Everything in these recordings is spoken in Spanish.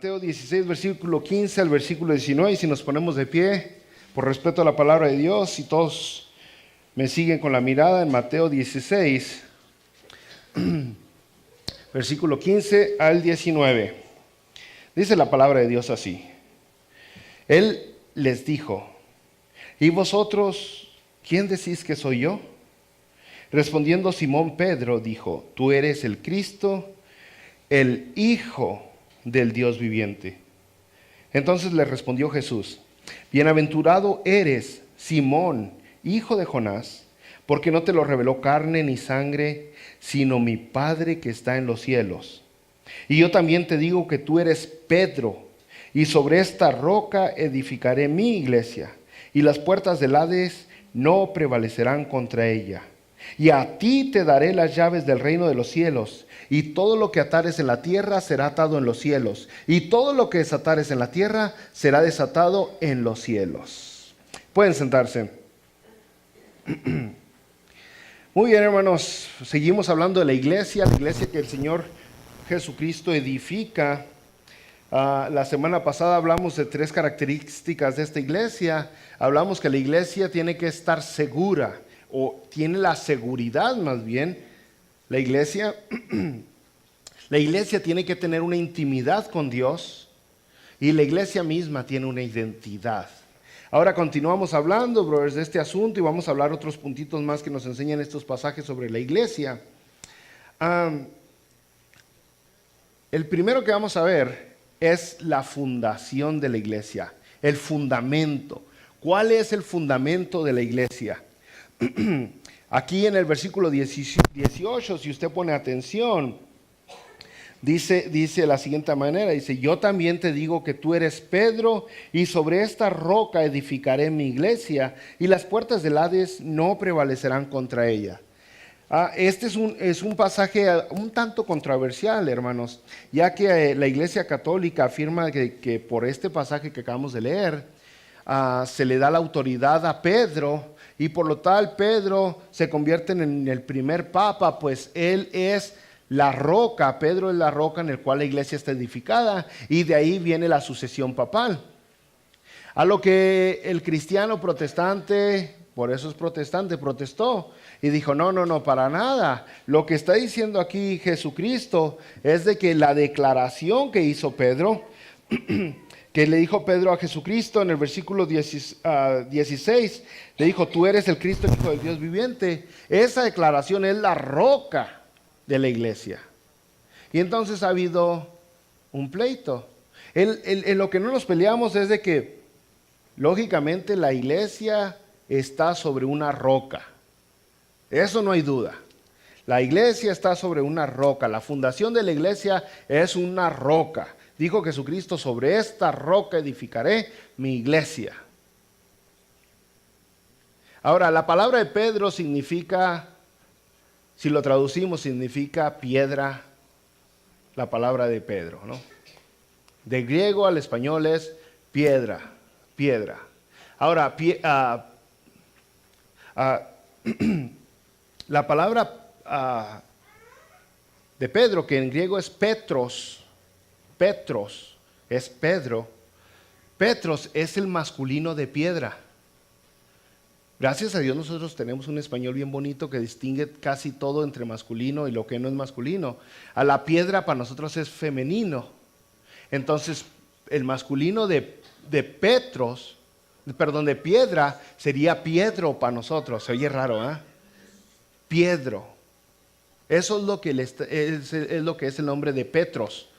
Mateo 16, versículo 15 al versículo 19, y si nos ponemos de pie, por respeto a la palabra de Dios, y todos me siguen con la mirada en Mateo 16, versículo 15 al 19. Dice la palabra de Dios así: Él les dijo: ¿y vosotros quién decís que soy yo? Respondiendo Simón Pedro dijo: tú eres el Cristo, el Hijo del Dios viviente. Entonces le respondió Jesús: bienaventurado eres, Simón, hijo de Jonás, porque no te lo reveló carne ni sangre, sino mi Padre que está en los cielos. Y yo también te digo que tú eres Pedro, y sobre esta roca edificaré mi iglesia, y las puertas del Hades no prevalecerán contra ella. Y a ti te daré las llaves del reino de los cielos, y todo lo que atares en la tierra será atado en los cielos, y todo lo que desatares en la tierra será desatado en los cielos. Pueden sentarse. Muy bien, hermanos, seguimos hablando de la iglesia que el Señor Jesucristo edifica. La semana pasada hablamos de 3 características de esta iglesia. Hablamos que la iglesia tiene que estar segura, o tiene la seguridad más bien. La iglesia tiene que tener una intimidad con Dios, y la iglesia misma tiene una identidad. Ahora continuamos hablando, brothers, de este asunto, y vamos a hablar otros puntitos más que nos enseñan estos pasajes sobre la iglesia. El primero que vamos a ver es la fundación de la iglesia, el fundamento. ¿Cuál es el fundamento de la iglesia? Aquí en el versículo 18, si usted pone atención, dice de la siguiente manera, dice: yo también te digo que tú eres Pedro, y sobre esta roca edificaré mi iglesia, y las puertas del Hades no prevalecerán contra ella. Este es un pasaje un tanto controversial, hermanos, ya que la Iglesia Católica afirma que por este pasaje que acabamos de leer, se le da la autoridad a Pedro, y por lo tal Pedro se convierte en el primer papa, pues él es la roca. Pedro es la roca en la cual la iglesia está edificada, y de ahí viene la sucesión papal. A lo que el cristiano protestante, por eso es protestante, protestó y dijo: no, para nada. Lo que está diciendo aquí Jesucristo es de que la declaración que hizo Pedro, que le dijo Pedro a Jesucristo en el versículo 16, le dijo: tú eres el Cristo, el Hijo del Dios viviente. Esa declaración es la roca de la iglesia. Y entonces ha habido un pleito. En lo que no nos peleamos es de que, lógicamente, la iglesia está sobre una roca. Eso no hay duda. La iglesia está sobre una roca. La fundación de la iglesia es una roca. Dijo Jesucristo: sobre esta roca edificaré mi iglesia. Ahora, la palabra de Pedro significa, si lo traducimos, significa piedra. La palabra de Pedro, ¿no? De griego al español es piedra. Ahora, la palabra de Pedro, que en griego es Petros, es Pedro. Petros es el masculino de piedra. Gracias a Dios nosotros tenemos un español bien bonito que distingue casi todo entre masculino y lo que no es masculino. A la piedra para nosotros es femenino. Entonces el masculino de piedra sería Piedro para nosotros. Se oye raro, ¿eh? Piedro. Eso es lo que es el nombre de Petros.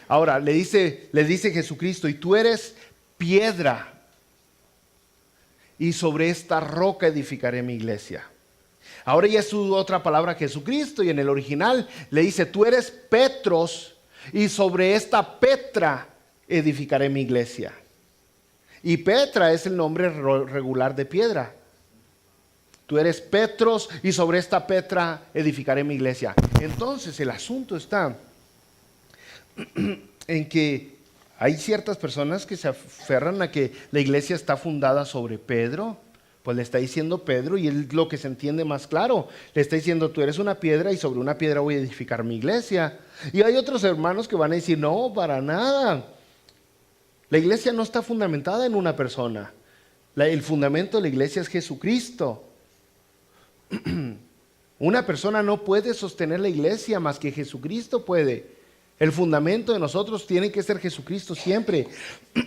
Ahora le dice Jesucristo: y tú eres piedra, y sobre esta roca edificaré mi iglesia. Ahora ya es su otra palabra Jesucristo, y en el original le dice: tú eres Petros, y sobre esta Petra edificaré mi iglesia. Y Petra es el nombre regular de piedra. Tú eres Petros, y sobre esta Petra edificaré mi iglesia. Entonces el asunto está en que hay ciertas personas que se aferran a que la iglesia está fundada sobre Pedro. Pues le está diciendo Pedro, y es lo que se entiende más claro. Le está diciendo: tú eres una piedra, y sobre una piedra voy a edificar mi iglesia. Y hay otros hermanos que van a decir: no, para nada. La iglesia no está fundamentada en una persona. El fundamento de la iglesia es Jesucristo. Una persona no puede sostener la iglesia más que Jesucristo puede. El fundamento de nosotros tiene que ser Jesucristo siempre.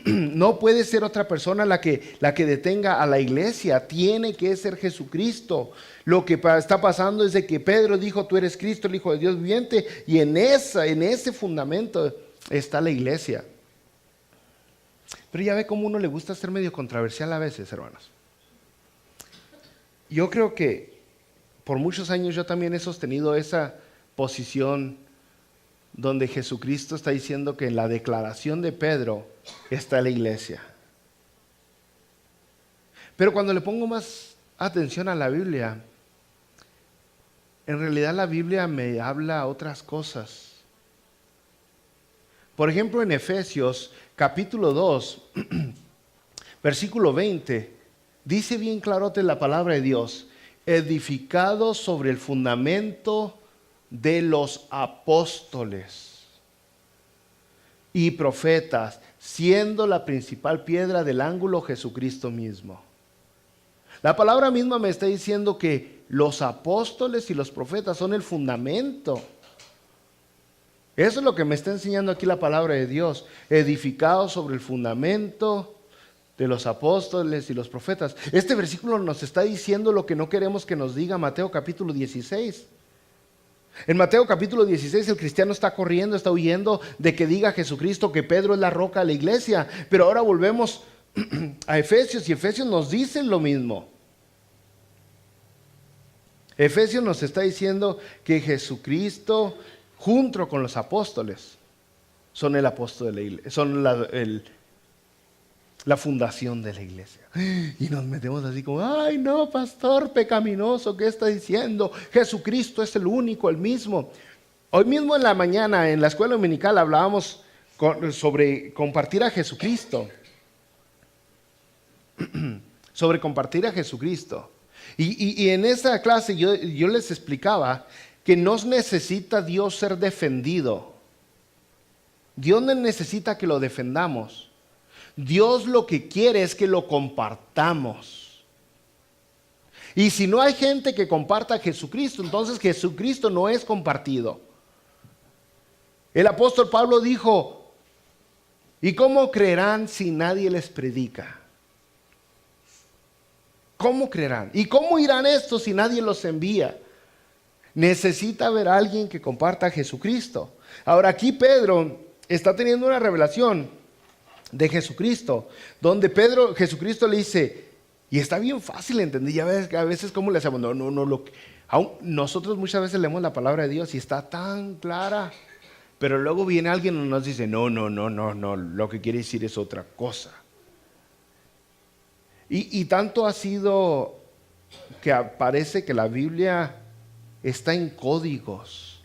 No puede ser otra persona la que detenga a la iglesia. Tiene que ser Jesucristo. Lo que está pasando es de que Pedro dijo: tú eres Cristo, el Hijo de Dios viviente. Y en ese fundamento está la iglesia. Pero ya ve cómo uno le gusta ser medio controversial a veces, hermanos. Yo creo que por muchos años yo también he sostenido esa posición donde Jesucristo está diciendo que en la declaración de Pedro está la iglesia. Pero cuando le pongo más atención a la Biblia, en realidad la Biblia me habla otras cosas. Por ejemplo, en Efesios capítulo 2, versículo 20, dice bien clarote la palabra de Dios: edificado sobre el fundamento de los apóstoles y profetas, siendo la principal piedra del ángulo Jesucristo mismo. La palabra misma me está diciendo que los apóstoles y los profetas son el fundamento. Eso es lo que me está enseñando aquí la palabra de Dios, edificado sobre el fundamento de los apóstoles y los profetas. Este versículo nos está diciendo lo que no queremos que nos diga Mateo capítulo 16. En Mateo capítulo 16 el cristiano está corriendo, está huyendo de que diga Jesucristo que Pedro es la roca de la iglesia. Pero ahora volvemos a Efesios y Efesios nos dice lo mismo. Efesios nos está diciendo que Jesucristo junto con los apóstoles son el apóstol de la iglesia, son la fundación de la iglesia. Y nos metemos así como: ay no, pastor pecaminoso, ¿qué está diciendo? Jesucristo es el único, el mismo. Hoy mismo en la mañana en la escuela dominical hablábamos sobre compartir a Jesucristo. Sobre compartir a Jesucristo. Y en esa clase yo les explicaba que no necesita Dios ser defendido. Dios no necesita que lo defendamos. Dios lo que quiere es que lo compartamos. Y si no hay gente que comparta a Jesucristo, entonces Jesucristo no es compartido. El apóstol Pablo dijo: ¿y cómo creerán si nadie les predica? ¿Cómo creerán? ¿Y cómo irán estos si nadie los envía? Necesita haber alguien que comparta a Jesucristo. Ahora aquí Pedro está teniendo una revelación de Jesucristo, donde Jesucristo le dice, y está bien fácil entender, ya ves a veces cómo le hacemos, nosotros muchas veces leemos la palabra de Dios y está tan clara, pero luego viene alguien y nos dice, no, lo que quiere decir es otra cosa. Y tanto ha sido que parece que la Biblia está en códigos.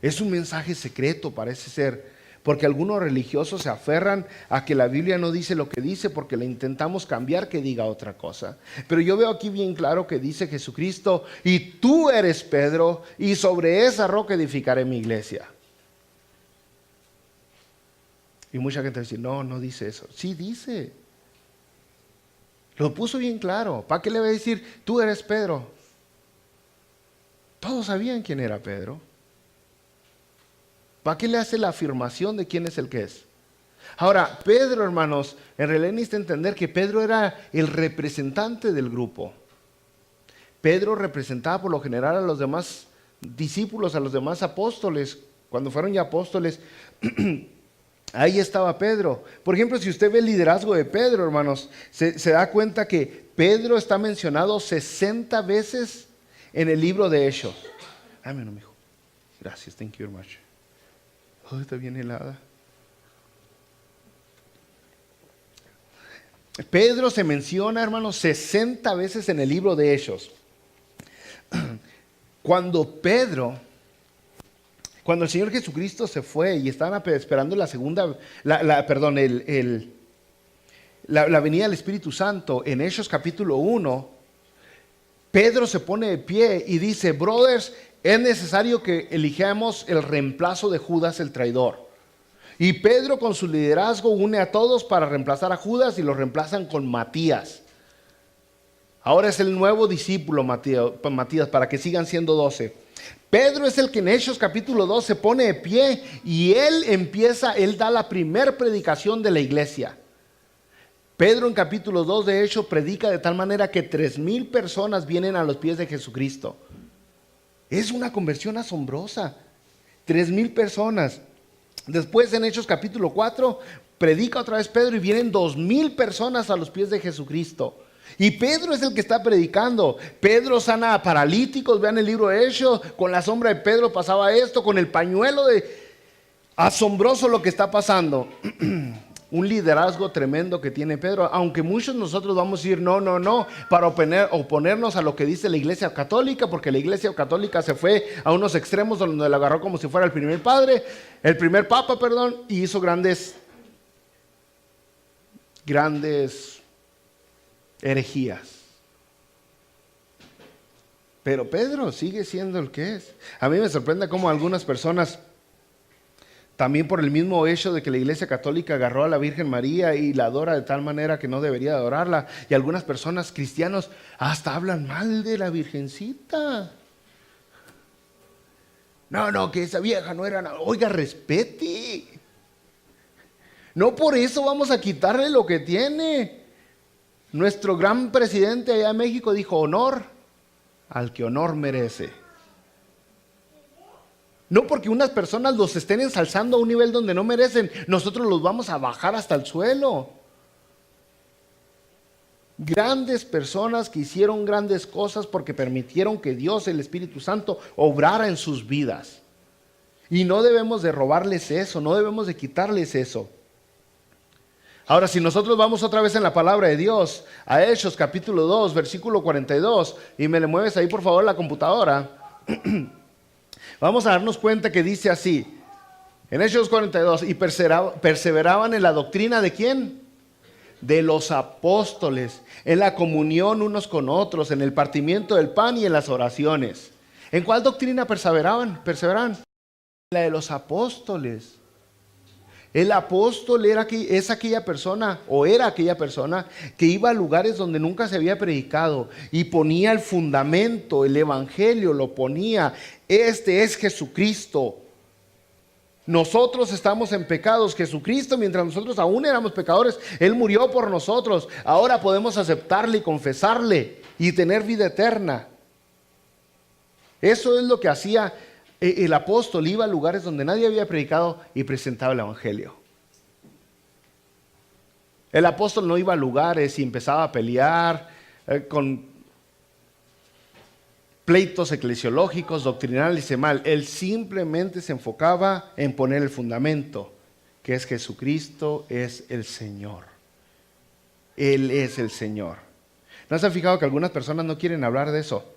Es un mensaje secreto, parece ser, porque algunos religiosos se aferran a que la Biblia no dice lo que dice porque le intentamos cambiar que diga otra cosa. Pero yo veo aquí bien claro que dice Jesucristo, y tú eres Pedro, y sobre esa roca edificaré mi iglesia. Y mucha gente dice, no dice eso. Sí dice. Lo puso bien claro. ¿Para qué le va a decir, tú eres Pedro? Todos sabían quién era Pedro. ¿Para qué le hace la afirmación de quién es el que es? Ahora, Pedro, hermanos, en realidad necesita entender que Pedro era el representante del grupo. Pedro representaba por lo general a los demás discípulos, a los demás apóstoles. Cuando fueron ya apóstoles, ahí estaba Pedro. Por ejemplo, si usted ve el liderazgo de Pedro, hermanos, se da cuenta que Pedro está mencionado 60 veces en el libro de Hechos. Dame uno, mijo. Gracias, thank you very much. Oh, está bien helada. Pedro se menciona, hermanos, 60 veces en el libro de Hechos. Cuando el Señor Jesucristo se fue y estaban esperando la venida del Espíritu Santo, en Hechos capítulo 1, Pedro se pone de pie y dice, brothers, es necesario que elijamos el reemplazo de Judas el traidor. Y Pedro con su liderazgo une a todos para reemplazar a Judas y lo reemplazan con Matías. Ahora es el nuevo discípulo Matías, para que sigan siendo 12. Pedro es el que en Hechos capítulo 2 se pone de pie y él da la primer predicación de la iglesia. Pedro en capítulo 2 de Hechos predica de tal manera que 3,000 personas vienen a los pies de Jesucristo. Es una conversión asombrosa. 3,000 personas. Después en Hechos capítulo 4 predica otra vez Pedro y vienen 2,000 personas a los pies de Jesucristo. Y Pedro es el que está predicando. Pedro sana a paralíticos, vean el libro de Hechos, con la sombra de Pedro pasaba esto, con el pañuelo asombroso lo que está pasando. Un liderazgo tremendo que tiene Pedro, aunque muchos nosotros vamos a decir no, para oponernos a lo que dice la Iglesia Católica, porque la Iglesia Católica se fue a unos extremos donde la agarró como si fuera el primer papa, y hizo grandes herejías. Pero Pedro sigue siendo el que es. A mí me sorprende cómo algunas personas, también por el mismo hecho de que la Iglesia Católica agarró a la Virgen María y la adora de tal manera que no debería adorarla, y algunas personas cristianos hasta hablan mal de la Virgencita. No, que esa vieja no era nada. Oiga, respete. No por eso vamos a quitarle lo que tiene. Nuestro gran presidente allá en México dijo: honor al que honor merece. No porque unas personas los estén ensalzando a un nivel donde no merecen, nosotros los vamos a bajar hasta el suelo. Grandes personas que hicieron grandes cosas porque permitieron que Dios, el Espíritu Santo, obrara en sus vidas. Y no debemos de robarles eso, no debemos de quitarles eso. Ahora, si nosotros vamos otra vez en la palabra de Dios, a Hechos capítulo 2, versículo 42, y me le mueves ahí por favor la computadora, vamos a darnos cuenta que dice así, en Hechos 42, y perseveraban en la doctrina ¿de quién? De los apóstoles, en la comunión unos con otros, en el partimiento del pan y en las oraciones. ¿En cuál doctrina perseveraban? La de los apóstoles. El apóstol era aquella persona que iba a lugares donde nunca se había predicado y ponía el fundamento, el evangelio lo ponía. Este es Jesucristo. Nosotros estamos en pecados. Jesucristo, mientras nosotros aún éramos pecadores, Él murió por nosotros. Ahora podemos aceptarle y confesarle y tener vida eterna. Eso es lo que hacía el apóstol. Iba a lugares donde nadie había predicado y presentaba el evangelio. El apóstol no iba a lugares y empezaba a pelear con pleitos eclesiológicos, doctrinales y mal. Él simplemente se enfocaba en poner el fundamento, que es Jesucristo es el Señor. Él es el Señor. ¿No se han fijado que algunas personas no quieren hablar de eso?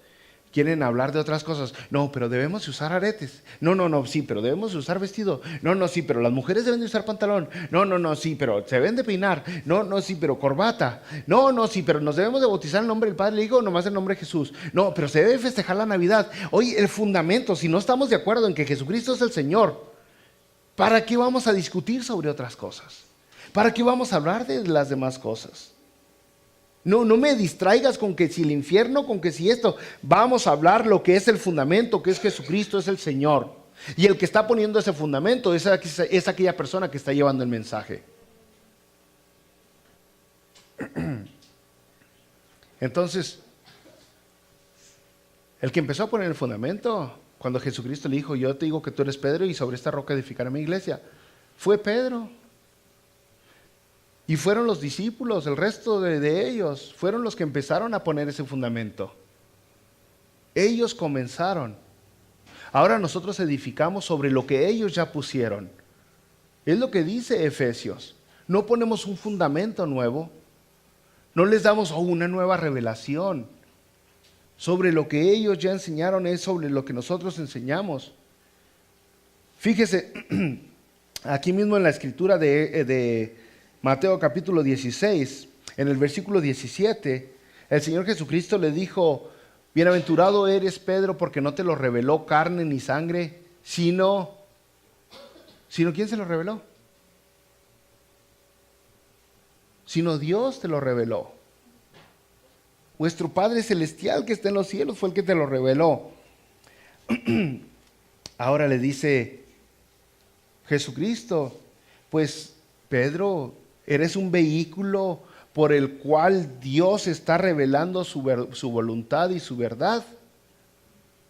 Quieren hablar de otras cosas. No, pero debemos usar aretes. No, sí, pero debemos usar vestido. No, sí, pero las mujeres deben de usar pantalón. No, sí, pero se deben de peinar. No, sí, pero corbata. No, sí, pero nos debemos de bautizar en el nombre del Padre, el Hijo, o nomás en el nombre de Jesús. No, pero se debe festejar la Navidad. Oye, el fundamento, si no estamos de acuerdo en que Jesucristo es el Señor, ¿para qué vamos a discutir sobre otras cosas? ¿Para qué vamos a hablar de las demás cosas? No me distraigas con que si el infierno, con que si esto. Vamos a hablar lo que es el fundamento, que es Jesucristo es el Señor. Y el que está poniendo ese fundamento es aquella persona que está llevando el mensaje. Entonces, el que empezó a poner el fundamento, cuando Jesucristo le dijo: yo te digo que tú eres Pedro y sobre esta roca edificaré mi iglesia, fue Pedro. Y fueron los discípulos, el resto de ellos, fueron los que empezaron a poner ese fundamento. Ellos comenzaron. Ahora nosotros edificamos sobre lo que ellos ya pusieron. Es lo que dice Efesios. No ponemos un fundamento nuevo. No les damos una nueva revelación. Sobre lo que ellos ya enseñaron es sobre lo que nosotros enseñamos. Fíjese, aquí mismo en la escritura de Mateo capítulo 16, en el versículo 17, el Señor Jesucristo le dijo: bienaventurado eres, Pedro, porque no te lo reveló carne ni sangre, sino ¿quién se lo reveló? sino Dios te lo reveló. Vuestro Padre Celestial que está en los cielos fue el que te lo reveló. Ahora le dice Jesucristo, pues Pedro, eres un vehículo por el cual Dios está revelando su voluntad y su verdad.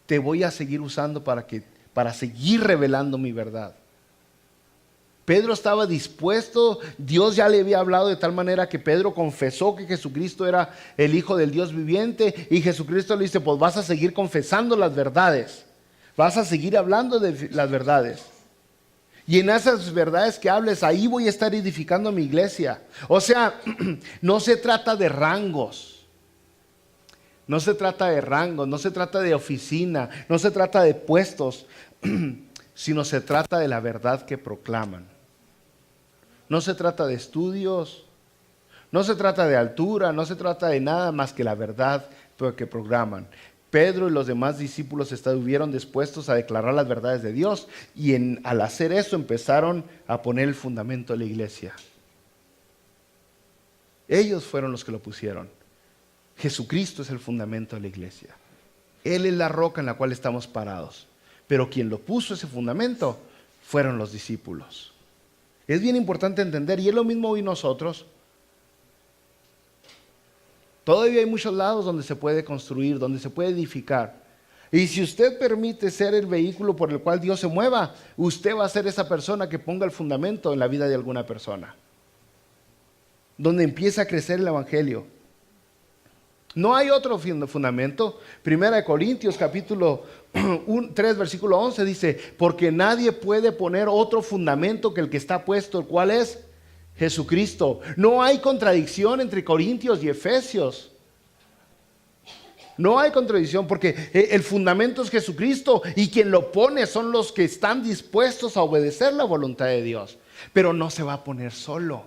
Te voy a seguir usando para seguir revelando mi verdad. Pedro estaba dispuesto, Dios ya le había hablado de tal manera que Pedro confesó que Jesucristo era el Hijo del Dios viviente, y Jesucristo le dice, pues vas a seguir confesando las verdades, vas a seguir hablando de las verdades. Y en esas verdades que hables, ahí voy a estar edificando mi iglesia. O sea, no se trata de rangos, no se trata de oficina, no se trata de puestos, sino se trata de la verdad que proclaman. No se trata de estudios, no se trata de altura, no se trata de nada más que la verdad que proclaman. Pedro y los demás discípulos estuvieron dispuestos a declarar las verdades de Dios, y al hacer eso empezaron a poner el fundamento de la iglesia. Ellos fueron los que lo pusieron. Jesucristo es el fundamento de la iglesia. Él es la roca en la cual estamos parados. Pero quien lo puso ese fundamento fueron los discípulos. Es bien importante entender, y es lo mismo hoy nosotros. Todavía hay muchos lados donde se puede construir, donde se puede edificar. Y si usted permite ser el vehículo por el cual Dios se mueva, usted va a ser esa persona que ponga el fundamento en la vida de alguna persona, donde empieza a crecer el evangelio. No hay otro fundamento. Primera de Corintios capítulo 3 versículo 11 dice, porque nadie puede poner otro fundamento que el que está puesto, el cual es Jesucristo. No hay contradicción entre Corintios y Efesios. No hay contradicción, porque el fundamento es Jesucristo, y quien lo pone son los que están dispuestos a obedecer la voluntad de Dios. Pero no se va a poner solo.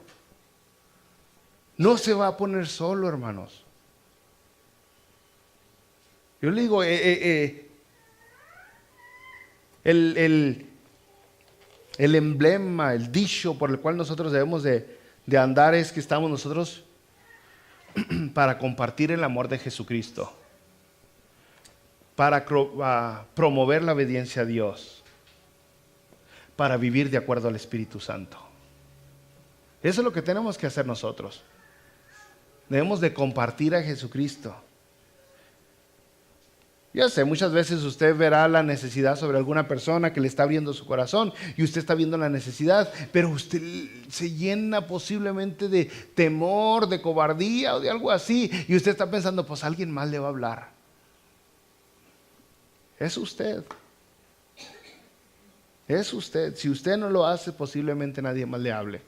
No se va a poner solo, hermanos. Yo le digo, el emblema, el dicho por el cual nosotros debemos de andar es que estamos nosotros para compartir el amor de Jesucristo, para promover la obediencia a Dios, para vivir de acuerdo al Espíritu Santo. Eso es lo que tenemos que hacer nosotros. Debemos de compartir a Jesucristo. Yo sé, muchas veces usted verá la necesidad sobre alguna persona que le está abriendo su corazón, y usted está viendo la necesidad, pero usted se llena posiblemente de temor, de cobardía o de algo así, y usted está pensando, pues alguien más le va a hablar. Es usted. Es usted. Si usted no lo hace, posiblemente nadie más le hable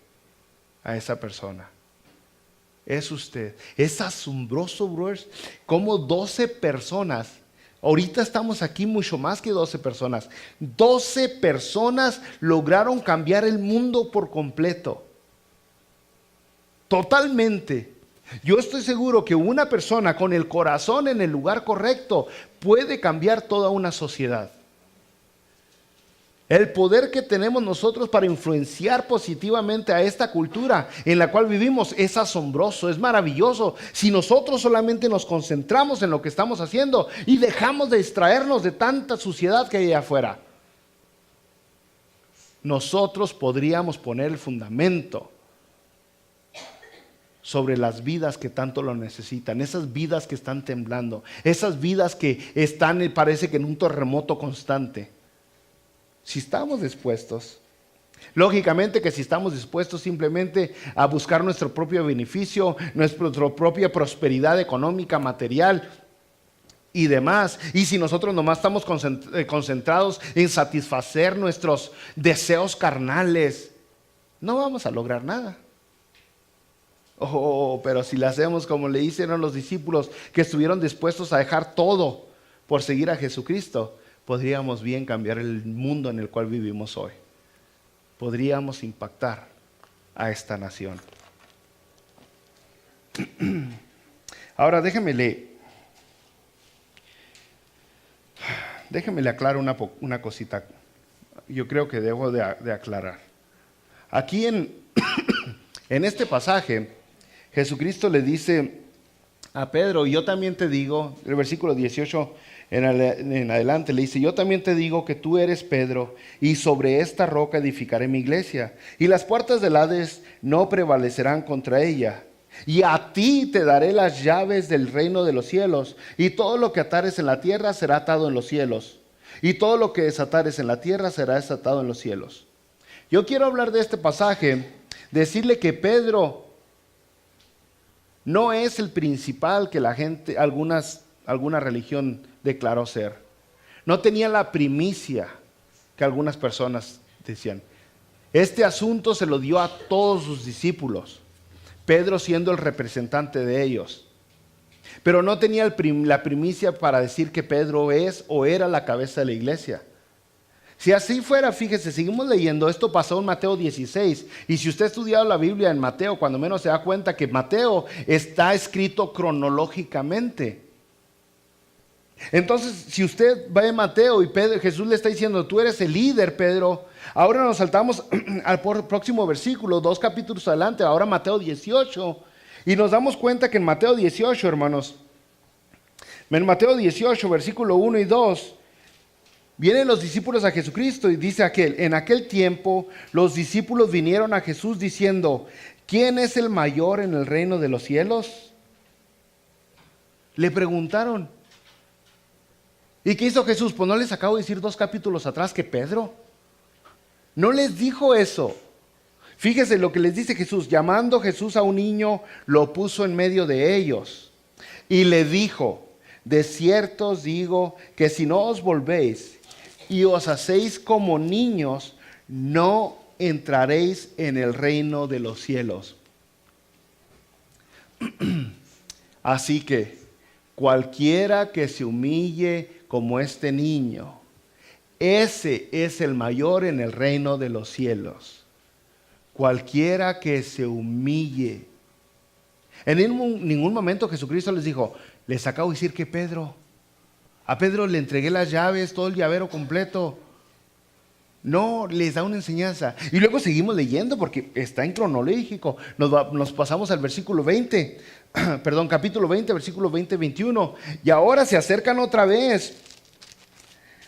a esa persona. Es usted. Es asombroso, brothers, cómo 12 personas... Ahorita estamos aquí mucho más que 12 personas. 12 personas lograron cambiar el mundo por completo. Totalmente. Yo estoy seguro que una persona con el corazón en el lugar correcto puede cambiar toda una sociedad. El poder que tenemos nosotros para influenciar positivamente a esta cultura en la cual vivimos es asombroso, es maravilloso. Si nosotros solamente nos concentramos en lo que estamos haciendo y dejamos de distraernos de tanta suciedad que hay allá afuera, nosotros podríamos poner el fundamento sobre las vidas que tanto lo necesitan, esas vidas que están temblando, esas vidas que están, parece que en un terremoto constante. Si estamos dispuestos, lógicamente que si estamos dispuestos simplemente a buscar nuestro propio beneficio, nuestra propia prosperidad económica, material y demás, y si nosotros nomás estamos concentrados en satisfacer nuestros deseos carnales, no vamos a lograr nada. Pero si le hacemos como le hicieron los discípulos, que estuvieron dispuestos a dejar todo por seguir a Jesucristo, podríamos bien cambiar el mundo en el cual vivimos hoy. Podríamos impactar a esta nación. Ahora déjeme aclarar una cosita. Yo creo que debo de aclarar. Aquí en este pasaje, Jesucristo le dice a Pedro, yo también te digo, el versículo 18 en adelante le dice, yo también te digo que tú eres Pedro, y sobre esta roca edificaré mi iglesia, y las puertas del Hades no prevalecerán contra ella. Y a ti te daré las llaves del reino de los cielos, y todo lo que atares en la tierra será atado en los cielos, y todo lo que desatares en la tierra será desatado en los cielos. Yo quiero hablar de este pasaje, decirle que Pedro no es el principal que la gente, alguna religión declaró ser. No tenía la primicia que algunas personas decían. Este asunto se lo dio a todos sus discípulos, Pedro siendo el representante de ellos. Pero no tenía la primicia para decir que Pedro es o era la cabeza de la iglesia. Si así fuera, fíjese, seguimos leyendo, esto pasó en Mateo 16, y si usted ha estudiado la Biblia en Mateo, cuando menos se da cuenta que Mateo está escrito cronológicamente. Entonces, si usted va en Mateo y Jesús le está diciendo, tú eres el líder, Pedro, ahora nos saltamos al próximo versículo, 2 capítulos adelante, ahora Mateo 18, y nos damos cuenta que en Mateo 18, hermanos, en Mateo 18, versículo 1 y 2, vienen los discípulos a Jesucristo y dice en aquel tiempo los discípulos vinieron a Jesús diciendo, ¿quién es el mayor en el reino de los cielos? Le preguntaron. ¿Y qué hizo Jesús? Pues no les acabo de decir 2 capítulos atrás que Pedro. No les dijo eso. Fíjese lo que les dice Jesús. Llamando Jesús a un niño, lo puso en medio de ellos y le dijo, de cierto os digo que si no os volvéis y os hacéis como niños, no entraréis en el reino de los cielos. Así que cualquiera que se humille como este niño, ese es el mayor en el reino de los cielos. Cualquiera que se humille. En ningún momento Jesucristo les dijo, les acabo de decir que a Pedro le entregué las llaves, todo el llavero completo. No, les da una enseñanza. Y luego seguimos leyendo porque está en cronológico. Nos pasamos al versículo 20, perdón, capítulo 20, versículo 20-21. Y ahora se acercan otra vez.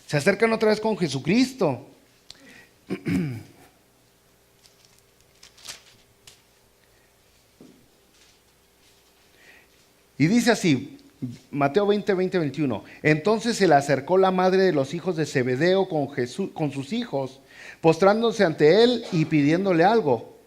Se acercan otra vez con Jesucristo. Y dice así, Mateo 20-21. Entonces se le acercó la madre de los hijos de Zebedeo con sus hijos, postrándose ante él y pidiéndole algo.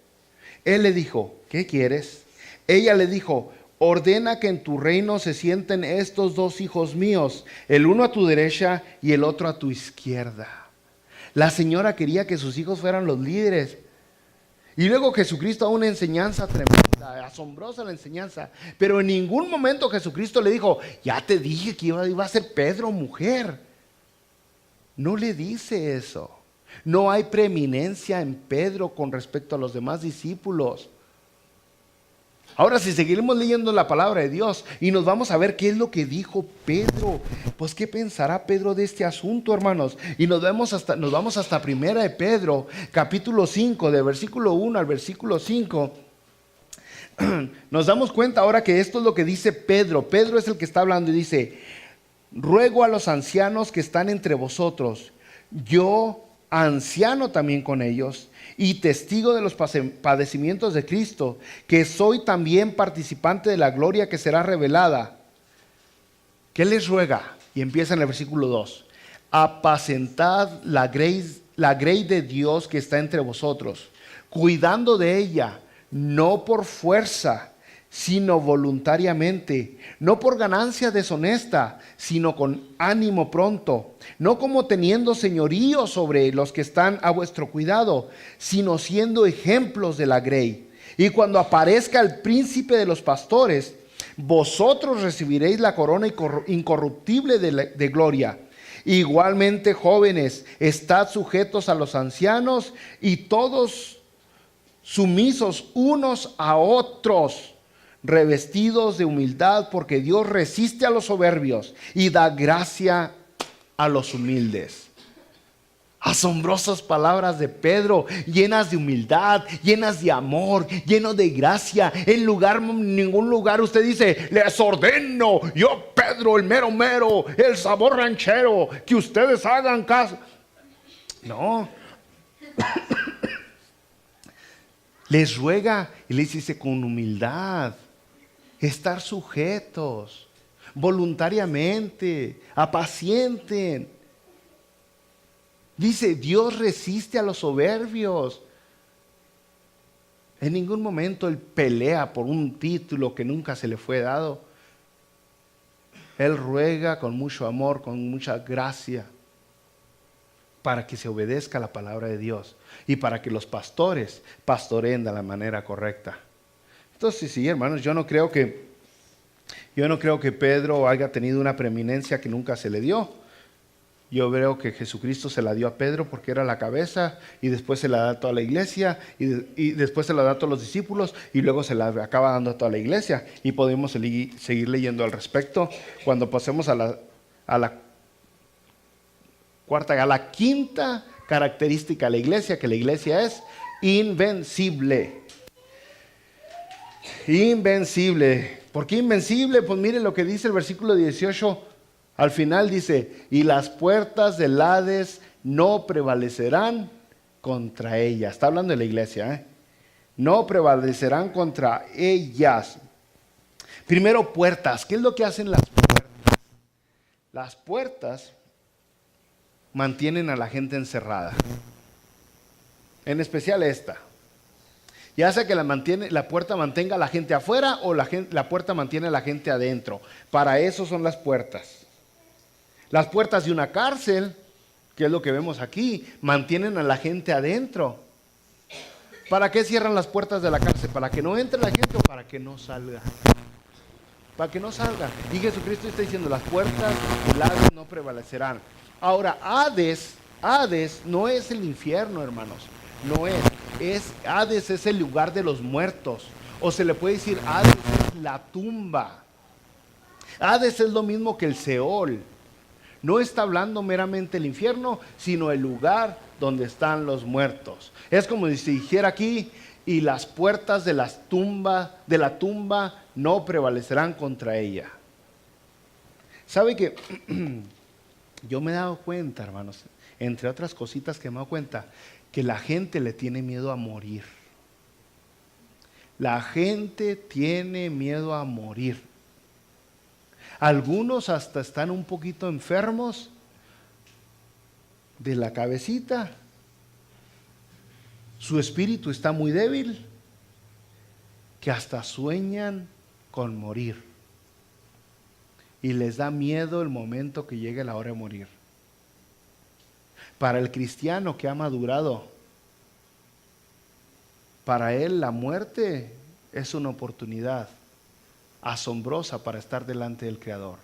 Él le dijo, ¿qué quieres? Ella le dijo, ordena que en tu reino se sienten estos 2 hijos míos, el uno a tu derecha y el otro a tu izquierda. La señora quería que sus hijos fueran los líderes. Y luego Jesucristo da una enseñanza tremenda, asombrosa la enseñanza. Pero en ningún momento Jesucristo le dijo, ya te dije que iba a ser Pedro mujer. No le dice eso. No hay preeminencia en Pedro con respecto a los demás discípulos. Ahora, si seguiremos leyendo la palabra de Dios y nos vamos a ver qué es lo que dijo Pedro, pues qué pensará Pedro de este asunto, hermanos. Y nos vamos hasta primera de Pedro, capítulo 5, de versículo 1 al versículo 5. Nos damos cuenta ahora que esto es lo que dice Pedro. Pedro es el que está hablando y dice, ruego a los ancianos que están entre vosotros, yo, anciano también con ellos, y testigo de los padecimientos de Cristo, que soy también participante de la gloria que será revelada. ¿Qué les ruega? Y empieza en el versículo 2. Apacentad la grey de Dios que está entre vosotros, cuidando de ella, no por fuerza, sino voluntariamente, no por ganancia deshonesta, sino con ánimo pronto, no como teniendo señorío sobre los que están a vuestro cuidado, sino siendo ejemplos de la grey. Y cuando aparezca el príncipe de los pastores, vosotros recibiréis la corona incorruptible de gloria. Igualmente, jóvenes, estad sujetos a los ancianos y todos sumisos unos a otros, revestidos de humildad, porque Dios resiste a los soberbios y da gracia a los humildes. Asombrosas palabras de Pedro, llenas de humildad, llenas de amor, lleno de gracia. En ningún lugar usted dice: les ordeno, yo Pedro, el mero mero, el sabor ranchero, que ustedes hagan caso. No. Les ruega y les dice con humildad, estar sujetos, voluntariamente, apacienten. Dice, Dios resiste a los soberbios. En ningún momento Él pelea por un título que nunca se le fue dado. Él ruega con mucho amor, con mucha gracia, para que se obedezca la palabra de Dios y para que los pastores pastoreen de la manera correcta. Entonces, sí, hermanos, yo no creo que Pedro haya tenido una preeminencia que nunca se le dio. Yo veo que Jesucristo se la dio a Pedro porque era la cabeza, y después se la da a toda la iglesia, y después se la da a todos los discípulos, y luego se la acaba dando a toda la iglesia. Y podemos seguir leyendo al respecto cuando pasemos a la quinta característica de la iglesia, que la iglesia es invencible. Invencible. ¿Por qué invencible? Pues miren lo que dice el versículo 18. Al final dice, y las puertas del Hades no prevalecerán contra ellas. Está hablando de la iglesia, ¿eh? No prevalecerán contra ellas. Primero, puertas. ¿Qué es lo que hacen las puertas? Las puertas mantienen a la gente encerrada. En especial esta. Ya sea que la puerta mantenga a la gente afuera o la puerta mantiene a la gente adentro. Para eso son las puertas. Las puertas de una cárcel, que es lo que vemos aquí, mantienen a la gente adentro. ¿Para qué cierran las puertas de la cárcel? ¿Para que no entre la gente o para que no salga? Para que no salga. Y Jesucristo está diciendo, las puertas del Hades no prevalecerán. Ahora, Hades no es el infierno, hermanos. No es. Hades es el lugar de los muertos. O se le puede decir, Hades es la tumba. Hades es lo mismo que el Seol. No está hablando meramente el infierno, sino el lugar donde están los muertos. Es como si dijera aquí, y las puertas de la tumba no prevalecerán contra ella. ¿Sabe que yo me he dado cuenta, hermanos, entre otras cositas que me he dado cuenta, que la gente le tiene miedo a morir? La gente tiene miedo a morir. Algunos hasta están un poquito enfermos de la cabecita. Su espíritu está muy débil, que hasta sueñan con morir. Y les da miedo el momento que llegue la hora de morir. Para el cristiano que ha madurado, para él la muerte es una oportunidad asombrosa para estar delante del Creador.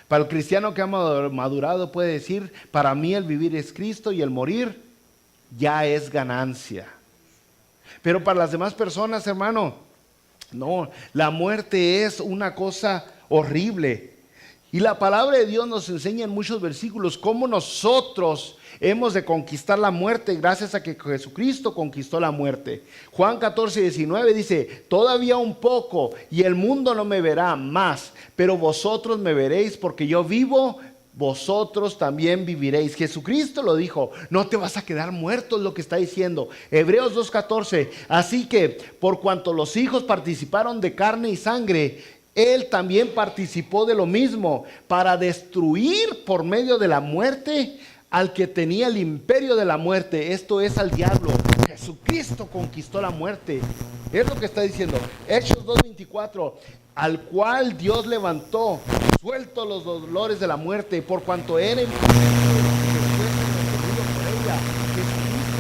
Para el cristiano que ha madurado puede decir, para mí el vivir es Cristo y el morir ya es ganancia. Pero para las demás personas, hermano, no, la muerte es una cosa horrible. Y la palabra de Dios nos enseña en muchos versículos cómo nosotros hemos de conquistar la muerte gracias a que Jesucristo conquistó la muerte. Juan 14:19 dice, todavía un poco y el mundo no me verá más, pero vosotros me veréis porque yo vivo, vosotros también viviréis. Jesucristo lo dijo, no te vas a quedar muerto, es lo que está diciendo. Hebreos 2:14, así que por cuanto los hijos participaron de carne y sangre, Él también participó de lo mismo, para destruir por medio de la muerte al que tenía el imperio de la muerte, esto es al diablo. Jesucristo conquistó la muerte. Es lo que está diciendo. Hechos 2:24, al cual Dios levantó, suelto los dolores de la muerte, por cuanto era imposible por ella. Jesucristo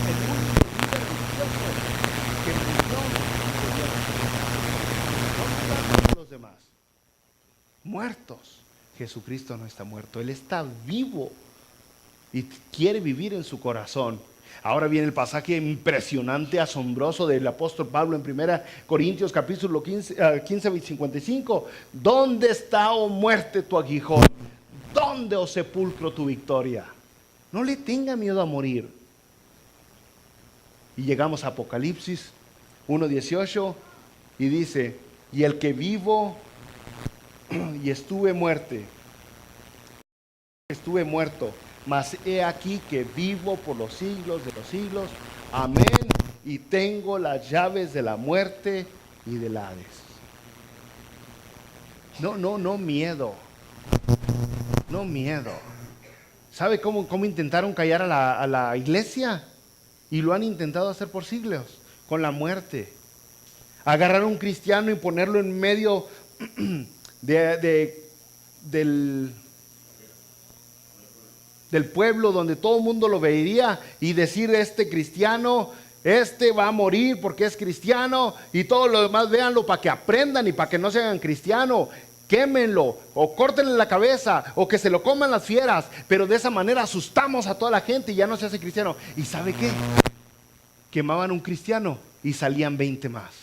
es el único líder religioso que murió. Los demás muertos. Jesucristo no está muerto, Él está vivo y quiere vivir en su corazón. Ahora viene el pasaje impresionante, asombroso del apóstol Pablo en 1 Corintios capítulo 15:55. ¿Dónde está, oh muerte, tu aguijón? ¿Dónde, oh sepulcro, tu victoria? No le tenga miedo a morir. Y llegamos a Apocalipsis 1:18 y dice, y el que vivo y estuve muerto, mas he aquí que vivo por los siglos de los siglos. Amén. Y tengo las llaves de la muerte y del Hades. No miedo. No miedo. ¿Sabe cómo intentaron callar a la iglesia? Y lo han intentado hacer por siglos, con la muerte. Agarrar a un cristiano y ponerlo en medio del pueblo donde todo el mundo lo vería y decir, este cristiano, este va a morir porque es cristiano, y todos los demás véanlo para que aprendan y para que no se hagan cristiano. Quémenlo o córtenle la cabeza o que se lo coman las fieras, pero de esa manera asustamos a toda la gente y ya no se hace cristiano. ¿Y sabe qué? Quemaban un cristiano y salían 20 más.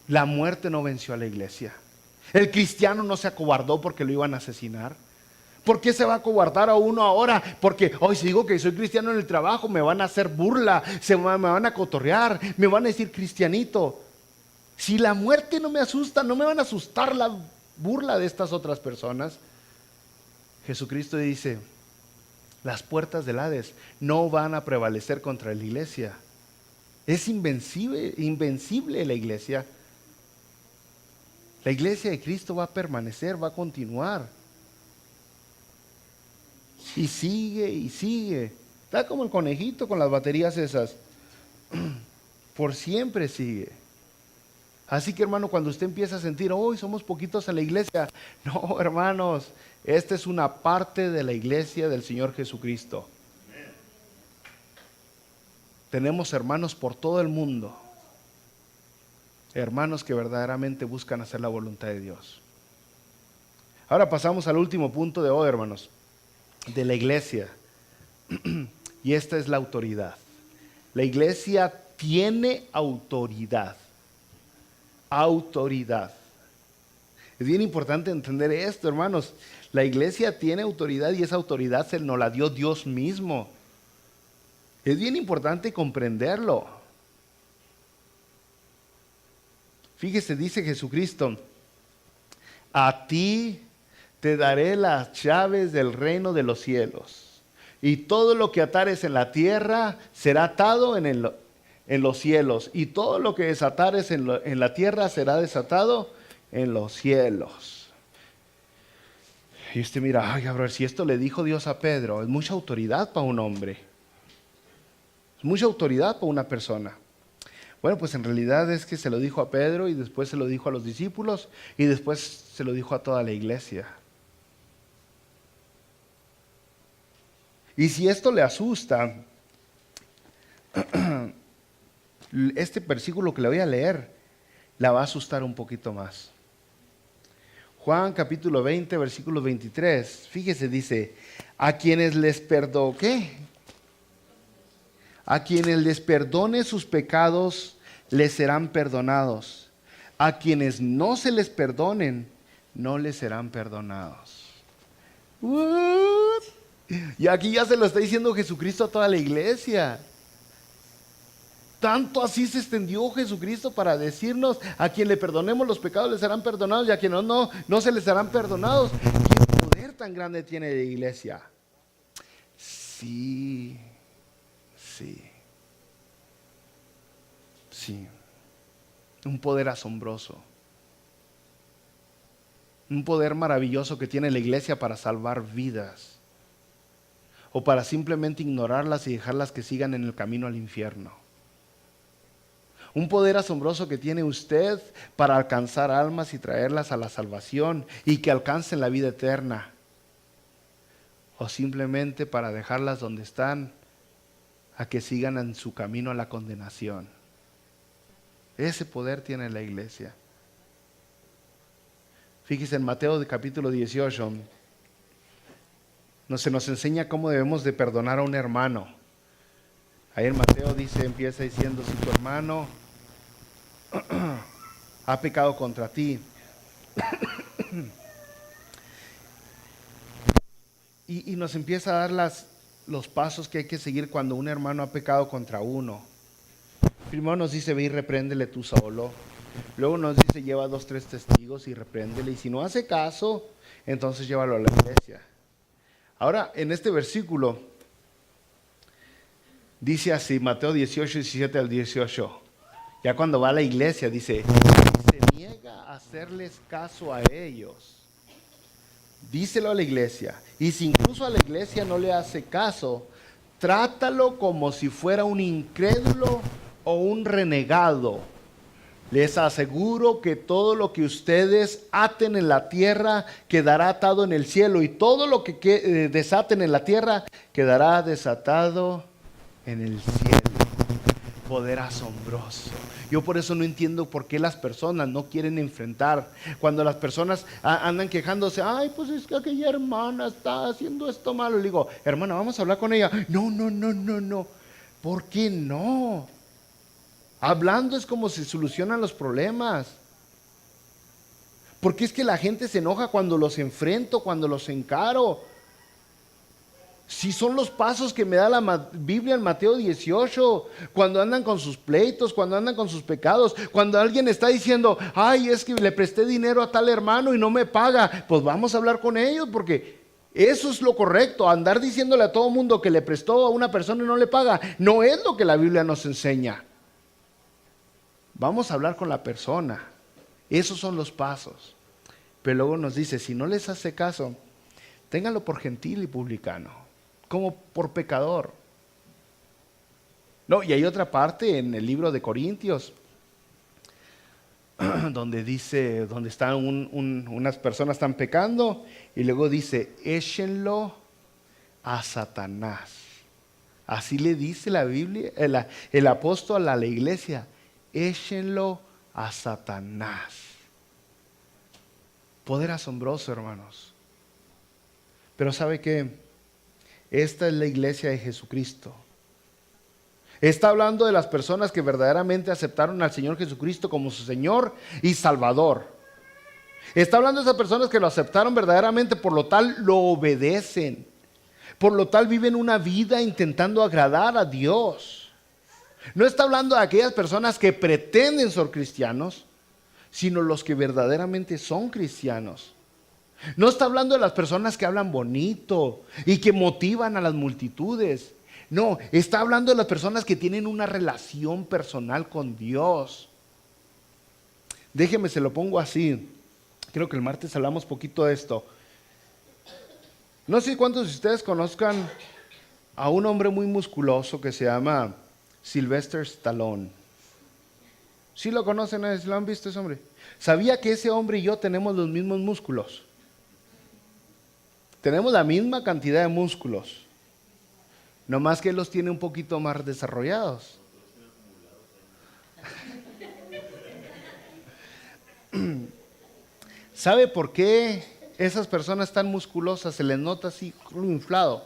La muerte no venció a la iglesia. El cristiano no se acobardó porque lo iban a asesinar. ¿Por qué se va a acobardar a uno ahora? Porque hoy si digo que soy cristiano en el trabajo me van a hacer burla, me van a cotorrear, me van a decir cristianito. Si la muerte no me asusta, no me van a asustar la burla de estas otras personas. Jesucristo dice, las puertas del Hades no van a prevalecer contra la iglesia. Es invencible la iglesia. La iglesia de Cristo va a permanecer, va a continuar. Y sigue y sigue. Está como el conejito con las baterías esas. Por siempre sigue. Así que hermano, cuando usted empieza a sentir, hoy somos poquitos en la iglesia. No, hermanos, esta es una parte de la iglesia del Señor Jesucristo. Tenemos hermanos por todo el mundo. Hermanos que verdaderamente buscan hacer la voluntad de Dios. Ahora pasamos al último punto de hoy, hermanos, de la iglesia. Y esta es la autoridad. La iglesia tiene autoridad. Autoridad. Es bien importante entender esto, hermanos. La iglesia tiene autoridad y esa autoridad se nos la dio Dios mismo. Es bien importante comprenderlo. Fíjese, dice Jesucristo, a ti te daré las llaves del reino de los cielos, y todo lo que atares en la tierra será atado en los cielos, y todo lo que desatares en la tierra será desatado en los cielos. Y usted mira, ay Gabriel, si esto le dijo Dios a Pedro, es mucha autoridad para un hombre, es mucha autoridad para una persona. Bueno, pues en realidad es que se lo dijo a Pedro y después se lo dijo a los discípulos y después se lo dijo a toda la iglesia. Y si esto le asusta, este versículo que le voy a leer la va a asustar un poquito más. Juan capítulo 20, versículo 23. Fíjese, dice, a quienes les a quienes les perdone sus pecados, les serán perdonados. A quienes no se les perdonen, no les serán perdonados. What? Y aquí ya se lo está diciendo Jesucristo a toda la iglesia. Tanto así se extendió Jesucristo para decirnos, a quien le perdonemos los pecados les serán perdonados y a quienes no se les serán perdonados. ¿Qué poder tan grande tiene la iglesia? Sí. Un poder asombroso. Un poder maravilloso que tiene la iglesia para salvar vidas. O para simplemente ignorarlas y dejarlas que sigan en el camino al infierno. Un poder asombroso que tiene usted para alcanzar almas y traerlas a la salvación y que alcancen la vida eterna. O simplemente para dejarlas donde están a que sigan en su camino a la condenación. Ese poder tiene la iglesia. Fíjese en Mateo de capítulo 18. Se nos enseña cómo debemos de perdonar a un hermano. Ahí en Mateo empieza diciendo, si tu hermano ha pecado contra ti y nos empieza a dar los pasos que hay que seguir cuando un hermano ha pecado contra uno. Primero nos dice, ve y repréndele tú solo. Luego nos dice, lleva 2, 3 testigos y repréndele. Y si no hace caso, entonces llévalo a la iglesia. Ahora, en este versículo, dice así, Mateo 18, 17 al 18. Ya cuando va a la iglesia, dice, se niega a hacerles caso a ellos. Díselo a la iglesia. Y si incluso a la iglesia no le hace caso, trátalo como si fuera un incrédulo o un renegado. Les aseguro que todo lo que ustedes aten en la tierra quedará atado en el cielo, y todo lo que desaten en la tierra quedará desatado en el cielo. Poder asombroso. Yo por eso no entiendo por qué las personas no quieren enfrentar. Cuando las personas andan quejándose, ay, pues es que aquella hermana está haciendo esto malo. Le digo, hermana, vamos a hablar con ella. No. ¿Por qué no? Hablando es como se solucionan los problemas. Porque es que la gente se enoja cuando los enfrento, cuando los encaro. Si son los pasos que me da la Biblia en Mateo 18, cuando andan con sus pleitos, cuando andan con sus pecados, cuando alguien está diciendo, ay, es que le presté dinero a tal hermano y no me paga, pues vamos a hablar con ellos, porque eso es lo correcto. Andar diciéndole a todo mundo que le prestó a una persona y no le paga, no es lo que la Biblia nos enseña. Vamos a hablar con la persona. Esos son los pasos. Pero luego nos dice, si no les hace caso, ténganlo por gentil y publicano, como por pecador. No, y hay otra parte en el libro de Corintios donde dice, donde están unas personas están pecando, y luego dice, échenlo a Satanás. Así le dice la Biblia, el apóstol a la iglesia, échenlo a Satanás. Poder asombroso, hermanos. Pero ¿sabe qué? Esta es la iglesia de Jesucristo. Está hablando de las personas que verdaderamente aceptaron al Señor Jesucristo como su Señor y Salvador. Está hablando de esas personas que lo aceptaron verdaderamente, por lo tal lo obedecen. Por lo tal viven una vida intentando agradar a Dios. No está hablando de aquellas personas que pretenden ser cristianos, sino los que verdaderamente son cristianos. No está hablando de las personas que hablan bonito y que motivan a las multitudes. No, está hablando de las personas que tienen una relación personal con Dios. Déjeme, se lo pongo así. Creo que el martes hablamos poquito de esto. No sé cuántos de ustedes conozcan a un hombre muy musculoso que se llama Sylvester Stallone. ¿Sí lo conocen? ¿Lo han visto ese hombre? ¿Sabía que ese hombre y yo tenemos los mismos músculos? Tenemos la misma cantidad de músculos, no más que él los tiene un poquito más desarrollados. ¿Sabe por qué esas personas tan musculosas se les nota así inflado?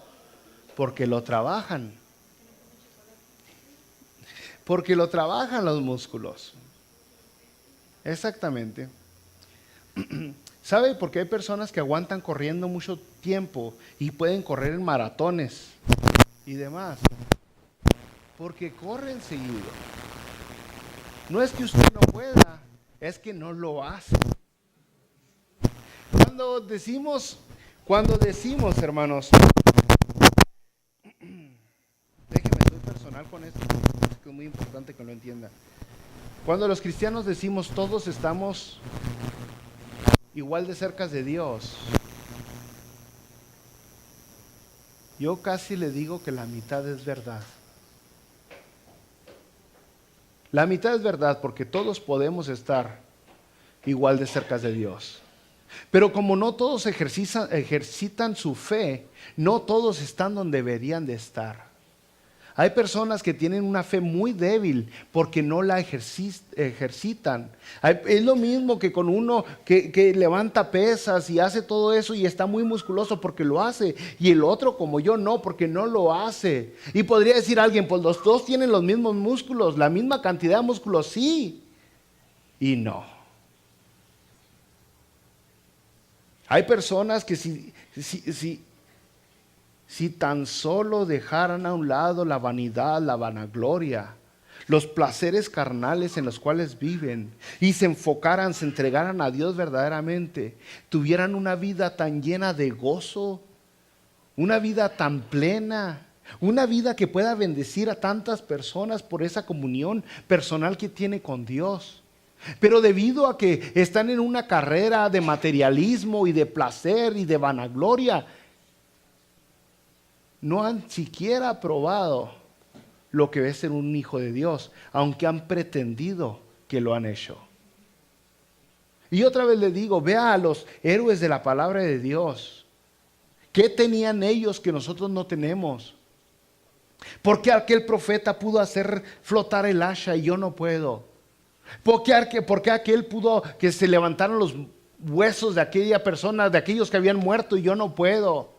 Porque lo trabajan. Porque lo trabajan los músculos. Exactamente. ¿Sabe por qué hay personas que aguantan corriendo mucho tiempo y pueden correr en maratones y demás? Porque corren seguido. No es que usted no pueda, es que no lo hace. Cuando decimos, hermanos, déjeme ser personal con esto, es que es muy importante que lo entienda. Cuando los cristianos decimos todos estamos igual de cerca de Dios, yo casi le digo que la mitad es verdad. La mitad es verdad, porque todos podemos estar igual de cerca de Dios. Pero como no todos ejercitan su fe, no todos están donde deberían de estar. Hay personas que tienen una fe muy débil porque no la ejercitan. Es lo mismo que con uno que levanta pesas y hace todo eso y está muy musculoso porque lo hace. Y el otro, como yo, no, porque no lo hace. Y podría decir alguien, pues los dos tienen los mismos músculos, la misma cantidad de músculos, sí. Y no. Hay personas que si si tan solo dejaran a un lado la vanidad, la vanagloria, los placeres carnales en los cuales viven y se enfocaran, se entregaran a Dios verdaderamente, tuvieran una vida tan llena de gozo, una vida tan plena, una vida que pueda bendecir a tantas personas por esa comunión personal que tiene con Dios. Pero debido a que están en una carrera de materialismo y de placer y de vanagloria, no han siquiera probado lo que es ser un hijo de Dios, aunque han pretendido que lo han hecho. Y otra vez le digo, vea a los héroes de la palabra de Dios. ¿Qué tenían ellos que nosotros no tenemos? ¿Por qué aquel profeta pudo hacer flotar el asha y yo no puedo? ¿Por qué aquel pudo que se levantaran los huesos de aquella persona, de aquellos que habían muerto y yo no puedo?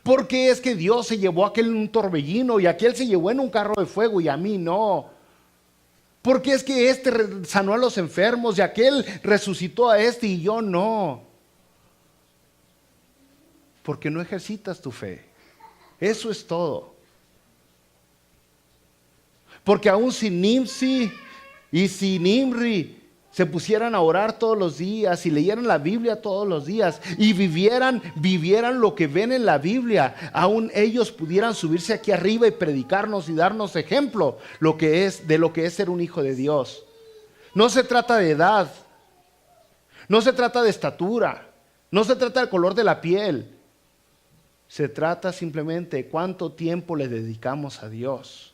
¿Por qué es que Dios se llevó a aquel en un torbellino y aquel se llevó en un carro de fuego y a mí no? ¿Por qué es que este sanó a los enfermos y aquel resucitó a este y yo no? Porque no ejercitas tu fe. Eso es todo. Porque aún si Nimsi y si Nimri se pusieran a orar todos los días y leyeran la Biblia todos los días y vivieran lo que ven en la Biblia, aún ellos pudieran subirse aquí arriba y predicarnos y darnos ejemplo de lo que es ser un hijo de Dios. No se trata de edad, no se trata de estatura, no se trata del color de la piel. Se trata simplemente de cuánto tiempo le dedicamos a Dios.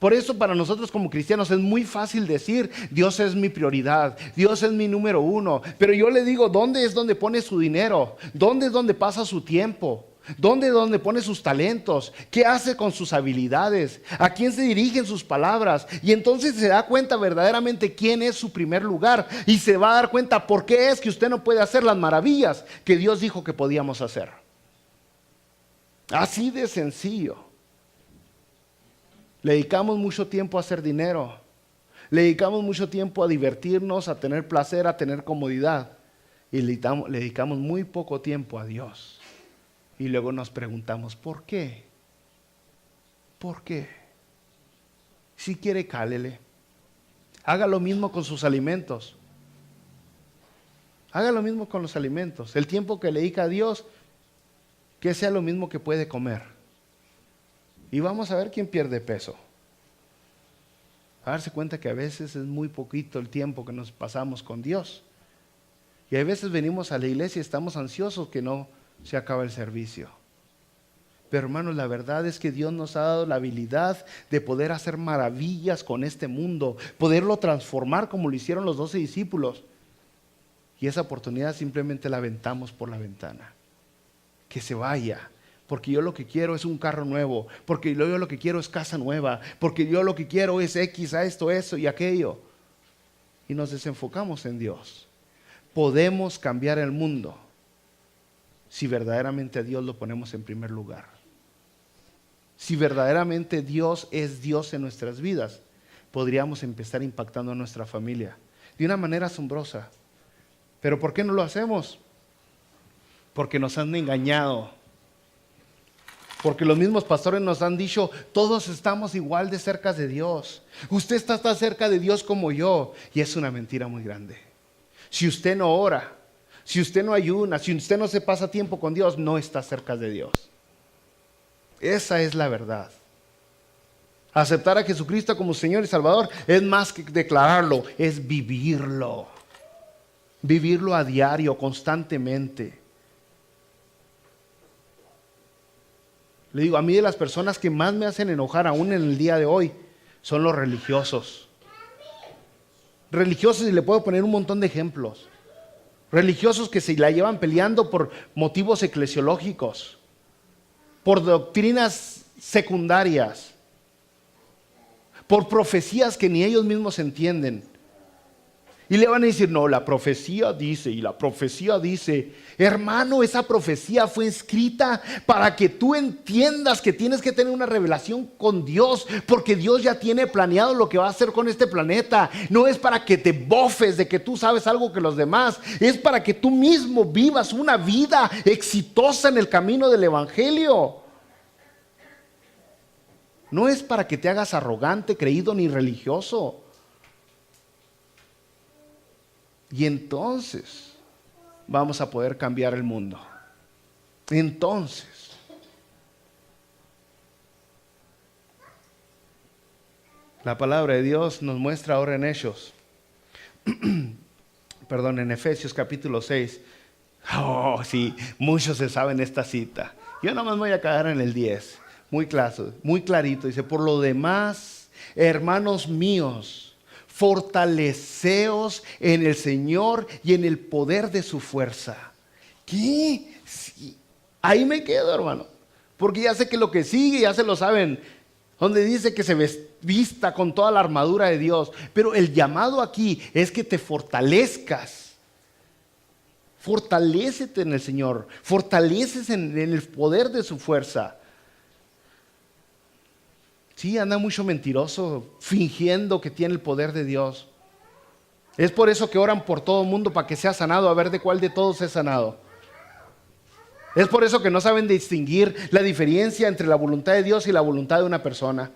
Por eso para nosotros como cristianos es muy fácil decir, Dios es mi prioridad, Dios es mi número uno. Pero yo le digo, ¿dónde es donde pone su dinero? ¿Dónde es donde pasa su tiempo? ¿Dónde es donde pone sus talentos? ¿Qué hace con sus habilidades? ¿A quién se dirigen sus palabras? Y entonces se da cuenta verdaderamente quién es su primer lugar. Y se va a dar cuenta por qué es que usted no puede hacer las maravillas que Dios dijo que podíamos hacer. Así de sencillo. Le dedicamos mucho tiempo a hacer dinero. Le dedicamos mucho tiempo a divertirnos, a tener placer, a tener comodidad. Y le dedicamos muy poco tiempo a Dios. Y luego nos preguntamos, ¿por qué? ¿Por qué? Si quiere, cálele. Haga lo mismo con sus alimentos. Haga lo mismo con los alimentos. El tiempo que le dedica a Dios, que sea lo mismo que puede comer. Y vamos a ver quién pierde peso. A darse cuenta que a veces es muy poquito el tiempo que nos pasamos con Dios. Y a veces venimos a la iglesia y estamos ansiosos que no se acabe el servicio. Pero hermanos, la verdad es que Dios nos ha dado la habilidad de poder hacer maravillas con este mundo, poderlo transformar como lo hicieron los 12 discípulos. Y esa oportunidad simplemente la aventamos por la ventana. Que se vaya. Porque yo lo que quiero es un carro nuevo, porque yo lo que quiero es casa nueva, porque yo lo que quiero es X, a esto, eso y aquello. Y nos desenfocamos en Dios. Podemos cambiar el mundo si verdaderamente a Dios lo ponemos en primer lugar. Si verdaderamente Dios es Dios en nuestras vidas, podríamos empezar impactando a nuestra familia de una manera asombrosa. ¿Pero por qué no lo hacemos? Porque nos han engañado. Porque los mismos pastores nos han dicho, todos estamos igual de cerca de Dios. Usted está tan cerca de Dios como yo. Y es una mentira muy grande. Si usted no ora, si usted no ayuna, si usted no se pasa tiempo con Dios, no está cerca de Dios. Esa es la verdad. Aceptar a Jesucristo como Señor y Salvador es más que declararlo, es vivirlo. Vivirlo a diario, constantemente. Le digo, a mí de las personas que más me hacen enojar aún en el día de hoy son los religiosos. Religiosos, y le puedo poner un montón de ejemplos. Religiosos que se la llevan peleando por motivos eclesiológicos, por doctrinas secundarias, por profecías que ni ellos mismos entienden. Y le van a decir, no, la profecía dice, y la profecía dice. Hermano, esa profecía fue escrita para que tú entiendas que tienes que tener una revelación con Dios, porque Dios ya tiene planeado lo que va a hacer con este planeta. No es para que te bofes de que tú sabes algo que los demás, es para que tú mismo vivas una vida exitosa en el camino del Evangelio. No es para que te hagas arrogante, creído ni religioso. Y entonces vamos a poder cambiar el mundo. Entonces, la palabra de Dios nos muestra ahora en Hechos, en Efesios capítulo 6. Oh, sí, muchos se saben esta cita. Yo nomás me voy a quedar en el 10. Muy claro, muy clarito. Dice, por lo demás, hermanos míos, fortaleceos en el Señor y en el poder de su fuerza. ¿Qué? Sí. Ahí me quedo, hermano. Porque ya sé que lo que sigue ya se lo saben. Donde dice que se vista con toda la armadura de Dios. Pero el llamado aquí es que te fortalezcas. Fortalécete en el Señor. Fortaleces en el poder de su fuerza. Sí, anda mucho mentiroso fingiendo que tiene el poder de Dios. Es por eso que oran por todo el mundo para que sea sanado, a ver de cuál de todos es sanado. Es por eso que no saben distinguir la diferencia entre la voluntad de Dios y la voluntad de una persona.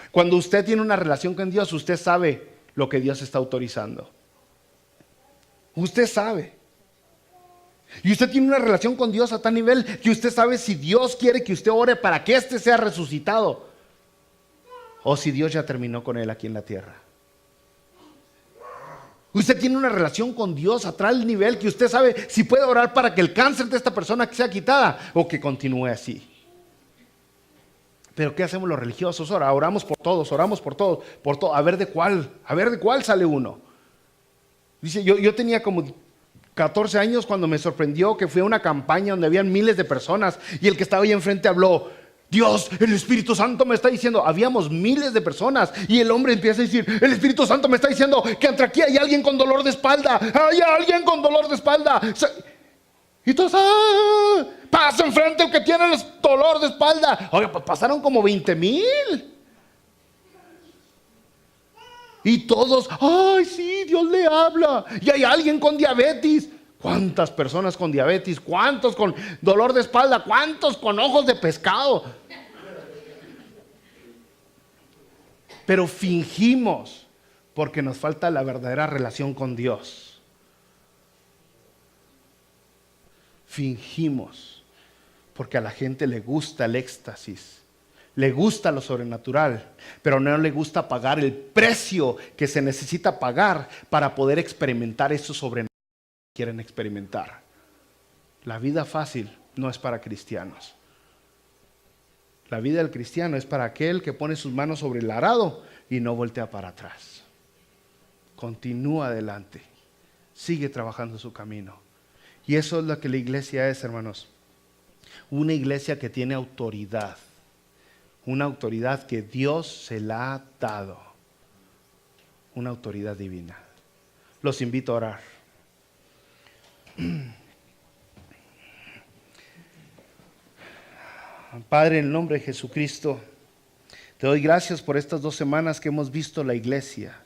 Cuando usted tiene una relación con Dios, usted sabe lo que Dios está autorizando. Usted sabe. Y usted tiene una relación con Dios a tal nivel que usted sabe si Dios quiere que usted ore para que éste sea resucitado, o si Dios ya terminó con él aquí en la tierra. Usted tiene una relación con Dios a tal nivel que usted sabe si puede orar para que el cáncer de esta persona sea quitada o que continúe así. Pero ¿qué hacemos los religiosos ahora? Oramos por todos, a ver de cuál sale uno. Dice, yo tenía como 14 años cuando me sorprendió que fui a una campaña donde habían miles de personas y el que estaba ahí enfrente habló, Dios, el Espíritu Santo me está diciendo, habíamos miles de personas y el hombre empieza a decir, el Espíritu Santo me está diciendo que entre aquí hay alguien con dolor de espalda, hay alguien con dolor de espalda. Y todos, pasa enfrente el que tiene el dolor de espalda. Oiga, pues pasaron como 20,000. Y todos, ay sí, Dios le habla. Y hay alguien con diabetes. ¿Cuántas personas con diabetes? ¿Cuántos con dolor de espalda? ¿Cuántos con ojos de pescado? Pero fingimos porque nos falta la verdadera relación con Dios. Fingimos porque a la gente le gusta el éxtasis, le gusta lo sobrenatural, pero no le gusta pagar el precio que se necesita pagar para poder experimentar eso sobrenatural que quieren experimentar. La vida fácil no es para cristianos. La vida del cristiano es para aquel que pone sus manos sobre el arado y no voltea para atrás. Continúa adelante, sigue trabajando su camino. Y eso es lo que la iglesia es, hermanos. Una iglesia que tiene autoridad. Una autoridad que Dios se la ha dado. Una autoridad divina. Los invito a orar. Padre, en el nombre de Jesucristo, te doy gracias por estas 2 semanas que hemos visto la iglesia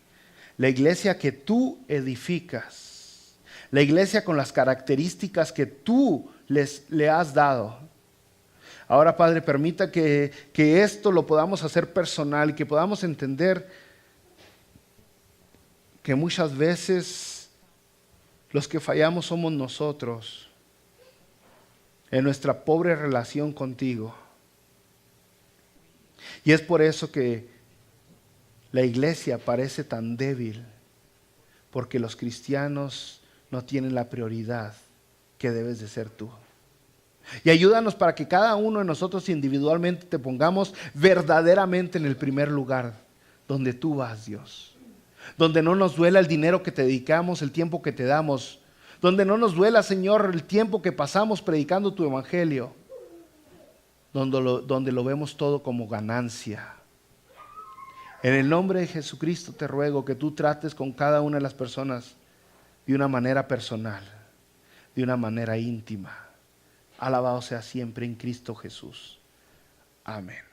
que tú edificas, la iglesia con las características que tú le has dado. Ahora, Padre, permita que esto lo podamos hacer personal y que podamos entender que muchas veces los que fallamos somos nosotros en nuestra pobre relación contigo. Y es por eso que la iglesia parece tan débil, porque los cristianos no tienen la prioridad que debes de ser tú. Y ayúdanos para que cada uno de nosotros individualmente te pongamos verdaderamente en el primer lugar, donde tú vas, Dios. Donde no nos duela el dinero que te dedicamos, el tiempo que te damos. Donde no nos duela, Señor, el tiempo que pasamos predicando tu evangelio. Donde lo vemos todo como ganancia. En el nombre de Jesucristo te ruego que tú trates con cada una de las personas de una manera personal, de una manera íntima. Alabado sea siempre en Cristo Jesús. Amén.